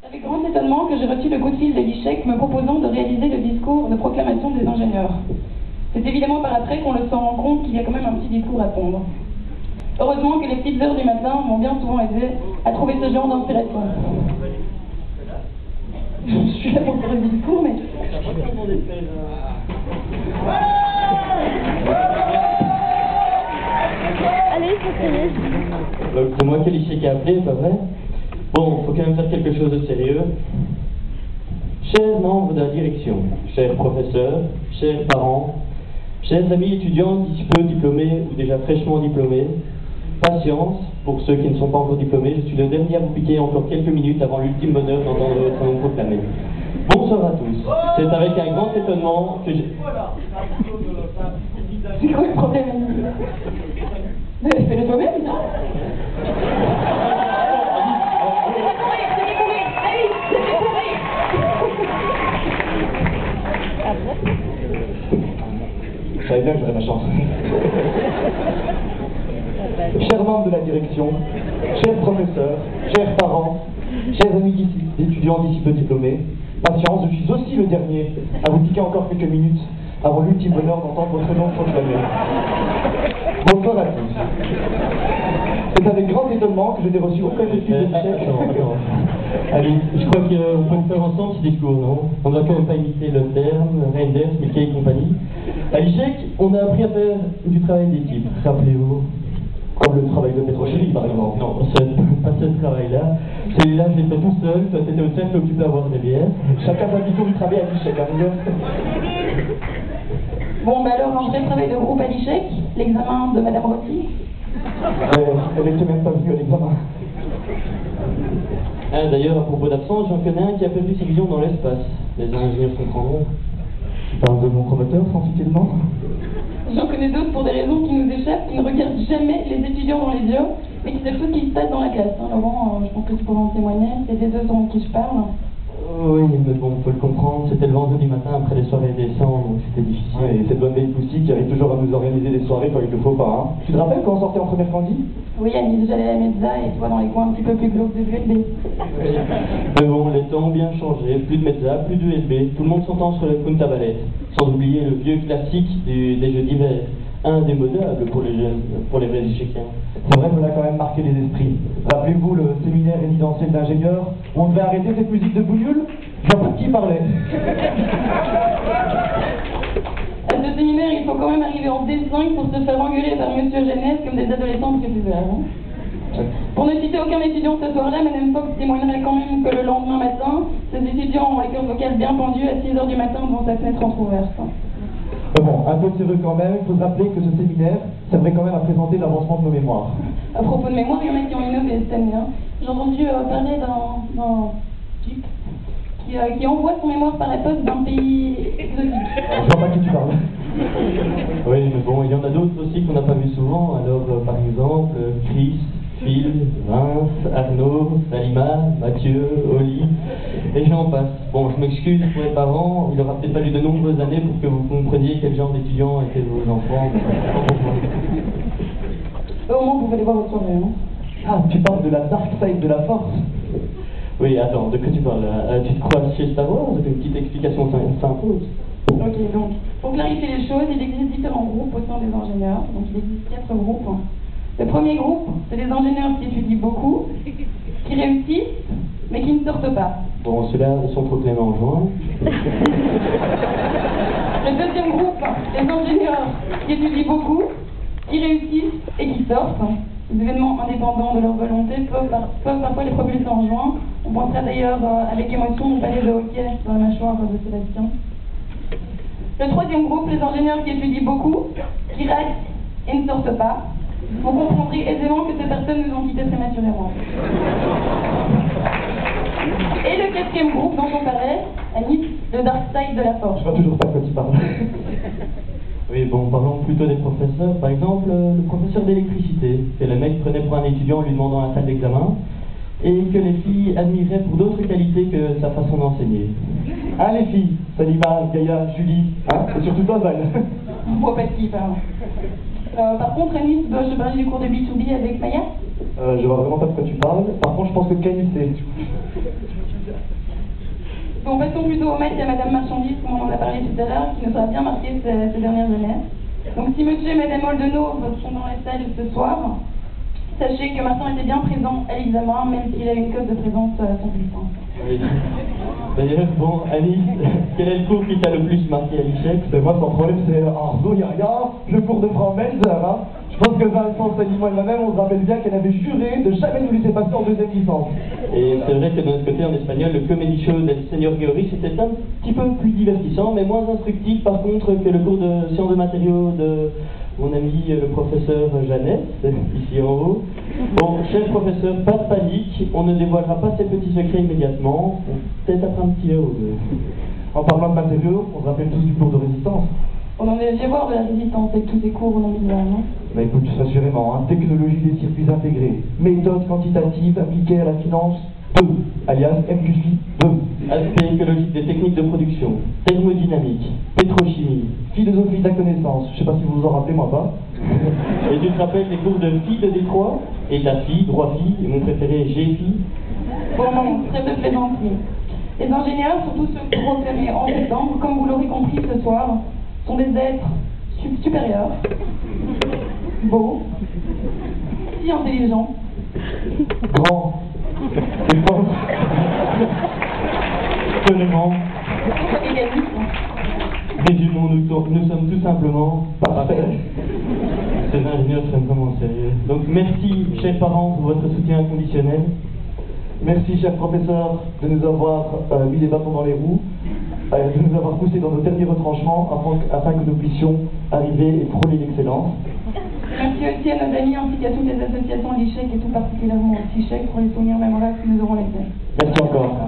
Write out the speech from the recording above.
avec grand étonnement que j'ai reçu le coup de fil de l'ICHEC me proposant de réaliser le discours de proclamation des ingénieurs. C'est évidemment par après qu'on se rend compte qu'il y a quand même un petit discours à pondre. Heureusement que les petites heures du matin m'ont bien souvent aidé à trouver ce genre d'inspiration. Je suis là pour faire le discours, mais... Allez, il faut crier. C'est moi qui l'ICHEC a appelé, pas vrai? Bon, faut quand même faire quelque chose de sérieux. Chers membres de la direction, chers professeurs, chers parents, chers amis étudiants d'ici peu diplômés ou déjà fraîchement diplômés, patience, pour ceux qui ne sont pas encore diplômés, je suis le dernier à vous piquer encore quelques minutes avant l'ultime bonheur d'entendre votre nom proclamé. Bonsoir à tous. C'est avec un grand étonnement que j'ai... C'est quoi le problème? Fais-le toi-même, non? Je savais bien que j'aurais ma chance. Chers membres de la direction, chers professeurs, chers parents, chers amis d'étudiants d'ici peu diplômés, patience, je suis aussi le dernier à vous piquer encore quelques minutes avant l'ultime bonheur d'entendre votre nom proclamé. Bonsoir à tous. C'est avec grand étonnement que je n'ai reçu aucun étude de l'ICHEC. Allez, je crois qu'on peut le faire ensemble ce discours, non? On ne va quand même pas imiter le terme, Reinders, Milkey et compagnie. À l'ICHEC, on a appris à faire du travail d'équipe, rappelez-vous. Comme le travail de Petrocheli, par exemple. Non, pas ce travail-là. Celui-là, je l'ai fait tout seul, toi t'étais au cercle occupé à boire des bières. Chacun sa vision du travail à l'ICHEC, hein. Bon, bah alors, un vrai travail de groupe à l'ICHEC, l'examen de Madame Rossi. Elle n'était même pas venue à l'examen. Ah, d'ailleurs, à propos d'absence, j'en connais un qui a perdu ses visions dans l'espace. Les ingénieurs comprendront. Tu parles de mon promoteur, sans citer le nom? J'en connais d'autres pour des raisons qui nous échappent, qui ne regardent jamais les étudiants dans les yeux, mais qui savent tout ce qui se passe dans la classe. Hein, Laurent, je pense que tu pourras en témoigner, c'est des deux dont qui je parle. Oui, mais bon, on peut le comprendre, c'était le vendredi matin après les soirées décembre, donc c'était difficile. Ouais, et cette bonne vieille Poussy qui arrive toujours à nous organiser des soirées quand il ne faut pas, hein. Tu te rappelles quand on sortait entre mercredi? Oui, Anis, j'allais à la Mezza et toi dans les coins un petit peu plus glauques de l'USB. Mais bon, les temps ont bien changé, plus de mezza, plus de USB, tout le monde s'entend sur le Punta Ballet, sans oublier le vieux classique des jeux d'hiver, indémodable pour les vrais échiquiens. C'est vrai qu'on a quand même marqué les esprits. Rappelez-vous le séminaire résidentiel d'ingénieurs où on devait arrêter cette musique de bougnoule? Je vois pas de qui il parlait. À ce séminaire, il faut quand même arriver en D5 pour se faire engueuler par Monsieur Jeunesse comme des adolescents préfuseurs. Hein. Pour ne citer aucun étudiant ce soir-là, Madame Fox témoignerait quand même que le lendemain matin, ces étudiants ont les cordes vocales bien pendues à 6 h du matin devant sa fenêtre entrouverte. Bon, un peu de sérieux quand même, il faut se rappeler que ce séminaire servait quand même à présenter l'avancement de nos mémoires. À propos de mémoire, il y en a qui ont innové cette année. Hein. J'ai entendu parler d'un type qui envoie son mémoire par la poste d'un pays exotique. Je vois pas qui tu parles. Oui, mais bon, il y en a d'autres aussi qu'on n'a pas vu souvent, alors par exemple, Chris, Phil, Vince, Arnaud, Salima, Mathieu, Oli, et j'en passe. Bon, je m'excuse pour les parents, il aura peut-être fallu de nombreuses années pour que vous compreniez quel genre d'étudiants étaient vos enfants. Au moins, vous pouvez voir votre soirée, hein. Ah, tu parles de la dark side de la force? Oui, attends, de quoi tu parles là? Tu te crois chez Star Wars? Une petite explication s'impose. Ok, donc, pour clarifier les choses, il existe différents groupes au sein des ingénieurs. Donc, il existe 4 groupes. Le premier groupe, c'est des ingénieurs qui étudient beaucoup, qui réussissent, mais qui ne sortent pas. Bon, ceux-là, ils sont proclamés en juin. Le deuxième groupe, les ingénieurs qui étudient beaucoup, qui réussissent et qui sortent. Les événements indépendants de leur volonté peuvent parfois les propulser en juin. On pensera d'ailleurs avec émotion au palais de hockey dans la mâchoire de Sébastien. Le troisième groupe, les ingénieurs qui étudient beaucoup, qui restent et ne sortent pas. Vous comprendrez aisément que ces personnes nous ont quittés prématurément. Et le quatrième groupe dont on parlait, Anis, le dark side de la force. Je vois toujours pas de quoi tu parles. Oui, bon, parlons plutôt des professeurs. Par exemple, le professeur d'électricité, que le mec prenait pour un étudiant en lui demandant la salle d'examen, et que les filles admiraient pour d'autres qualités que sa façon d'enseigner. Ah, les filles, Salima, Gaïa, Julie, hein, et surtout toi, Val. On voit pas de qui il parle. Par contre, Anis, je parlais du cours de B2B avec Maya. Je vois vraiment pas de quoi tu parles. Par contre, je pense que Camille sait. Bon, passons plutôt au maître et à Madame Marchandise, comme on en a parlé tout à l'heure, qui nous a bien marqué ces dernières années. Donc, si Monsieur et Madame Oldenau sont dans la salle ce soir, sachez que Martin était bien présent à l'examen, même s'il a une cote de présence à son bulletin. Oui. D'ailleurs, bon, Alice, quel est le cours qui t'a le plus marqué à l'échec? Mais moi, sans problème, c'est Arzo Yaya, le cours de français, hein. Je pense que Vincent, Sally, moi et moi-même, on se rappelle bien qu'elle avait juré de jamais nous laisser passer en deuxième licence. Et c'est vrai que de notre côté, en espagnol, le comedy show del Senior Geori, c'était un petit peu plus divertissant, mais moins instructif, par contre, que le cours de sciences de matériaux de mon ami le professeur Jeannette, ici en haut. Bon, cher professeur, pas de panique, on ne dévoilera pas ces petits secrets immédiatement, peut-être après un petit heure ou deux. En parlant de matériaux, on se rappelle tous du cours de résistance. On en est vieux voir de la résistance avec tous ces cours au nom du non? Bah écoute, assurément, hein. Technologie des circuits intégrés, méthode quantitative appliquée à la finance 2, alias M+I 2. Aspect écologique des techniques de production, thermodynamique, pétrochimie. Philosophie de la connaissance, je sais pas si vous vous en rappelez, moi pas. Et tu te rappelles les cours de filles de Détroit? Et ta fille, droit fille, et mon préféré, G-fille. Bon, non, très peu plaisanterie. Les ingénieurs, surtout ceux proclamés en septembre, comme vous l'aurez compris ce soir, sont des êtres supérieurs, beaux, si intelligents, Grand, et fort, Seulement, égalistes. résumons-nous, nous sommes tout simplement parfaits. Ces ingénieurs sont vraiment sérieux. Donc merci, chers parents, pour votre soutien inconditionnel. Merci, cher professeur, de nous avoir mis les bâtons dans les roues, de nous avoir poussés dans nos derniers retranchements afin que nous puissions arriver et frôler l'excellence. Merci aussi à nos amis ainsi qu'à toutes les associations l'ICHEC et tout particulièrement au CICHEC pour les souvenirs mémorables que nous aurons laissés. Merci encore.